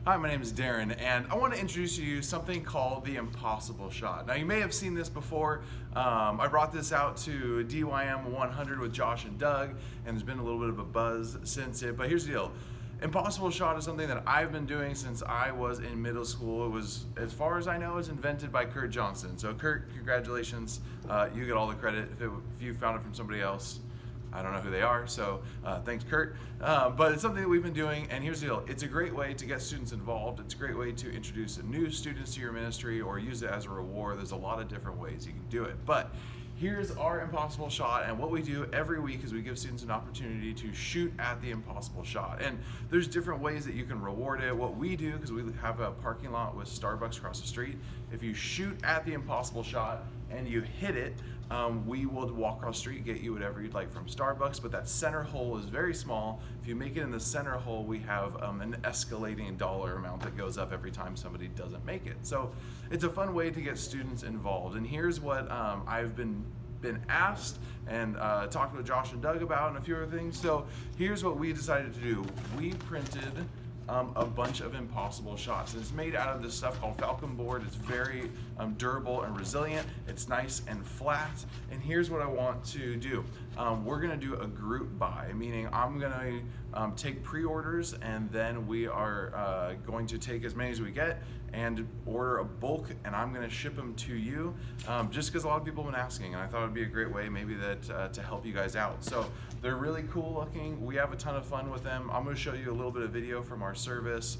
Hi, my name is Darren, and I want to introduce you to something called the Impossible Shot. Now, you may have seen this before. I brought this out to DYM 100 with Josh and Doug, and there's been a little bit of a buzz since it, but here's the deal. Impossible Shot is something that I've been doing since I was in middle school. It was, as far as I know, it was invented by Kurt Johnson. So Kurt, congratulations. You get all the credit. If you found it from somebody else, I don't know who they are, so thanks, Kurt. But it's something that we've been doing, and here's the deal. It's a great way to get students involved. It's a great way to introduce new students to your ministry or use it as a reward. There's a lot of different ways you can do it. But here's our Impossible Shot, and what we do every week is we give students an opportunity to shoot at the Impossible Shot. And there's different ways that you can reward it. What we do, because we have a parking lot with Starbucks across the street, if you shoot at the Impossible Shot and you hit it, we will walk across the street and get you whatever you'd like from Starbucks, but that center hole is very small. If you make it in the center hole, we have an escalating dollar amount that goes up every time somebody doesn't make it. So it's a fun way to get students involved. And here's what I've been asked and talked with Josh and Doug about and a few other things. So here's what we decided to do. We printed a bunch of Impossible Shots. And it's made out of this stuff called Falcon Board. It's very durable and resilient. It's nice and flat. And here's what I want to do. We're gonna do a group buy, meaning I'm gonna take pre-orders, and then we are going to take as many as we get and order a bulk, and I'm gonna ship them to you, just because a lot of people have been asking, and I thought it'd be a great way maybe that to help you guys out. So they're really cool looking. We have a ton of fun with them. I'm gonna show you a little bit of video from our service.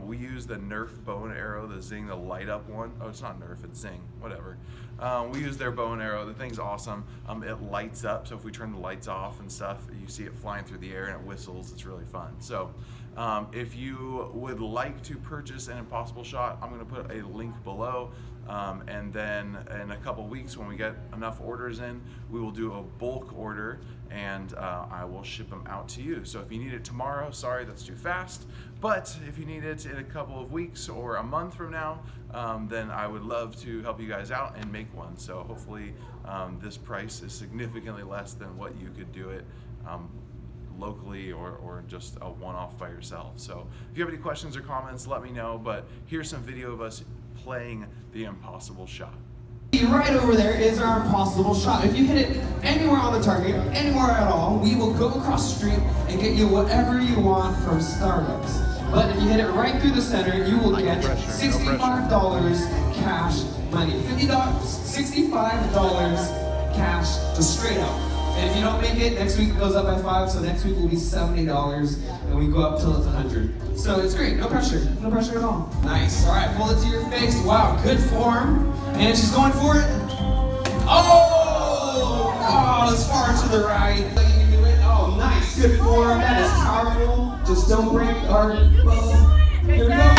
We use the Nerf bow and arrow, the Zing, the light up one. Oh, it's not Nerf, it's Zing, whatever. We use their bow and arrow. The thing's awesome. It lights up, so if we turn the lights off and stuff, you see it flying through the air and it whistles. It's really fun. So if you would like to purchase an Impossible Shot, I'm gonna put a link below. And then in a couple weeks, when we get enough orders in, we will do a bulk order, and I will ship them out to you. So if you need it tomorrow, sorry, that's too fast. But if you need it in a couple of weeks or a month from now, then I would love to help you guys out and make one. So hopefully this price is significantly less than what you could do it locally or just a one-off by yourself. So if you have any questions or comments, let me know. But here's some video of us playing the Impossible Shot. Right over there is our Impossible Shot. If you hit it anywhere on the target, anywhere at all, we will go across the street and get you whatever you want from Starbucks. But if you hit it right through the center, you will get $65 cash money. $65 cash just straight up. And if you don't make it, next week it goes up by 5, so next week will be $70, and we go up till it's 100. So it's great, no pressure at all. Nice, all right, pull it to your face. Wow, good form. And she's going for it. Oh, it's far to the right. You can do it. Oh, nice, good form. That is powerful. Just don't break our bow. Here we go.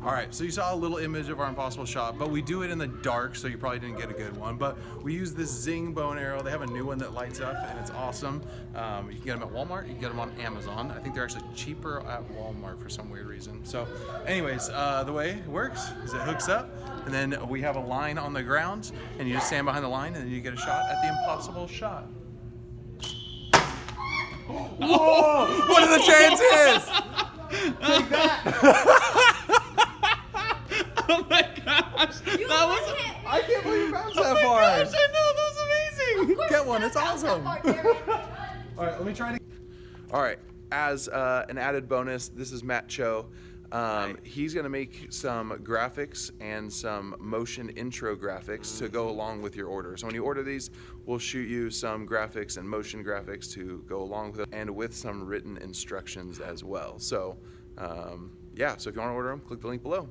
Alright, so you saw a little image of our Impossible Shot, but we do it in the dark, so you probably didn't get a good one. But we use this Zing bow and arrow. They have a new one that lights up, and it's awesome. You can get them at Walmart, you can get them on Amazon. I think they're actually cheaper at Walmart for some weird reason. So anyways, the way it works is it hooks up, and then we have a line on the ground, and you just stand behind the line, and then you get a shot at the Impossible Shot. Whoa! What are the chances? Take that! Oh my gosh! That was. I can't believe you bounced that far. Gosh, I know, that was amazing. Get one, it's awesome. All right, let me try to. All right, as an added bonus, this is Matt Cho. He's gonna make some graphics and some motion intro graphics to go along with your order. So when you order these, we'll shoot you some graphics and motion graphics to go along with it, and with some written instructions as well. So yeah, so if you want to order them, click the link below.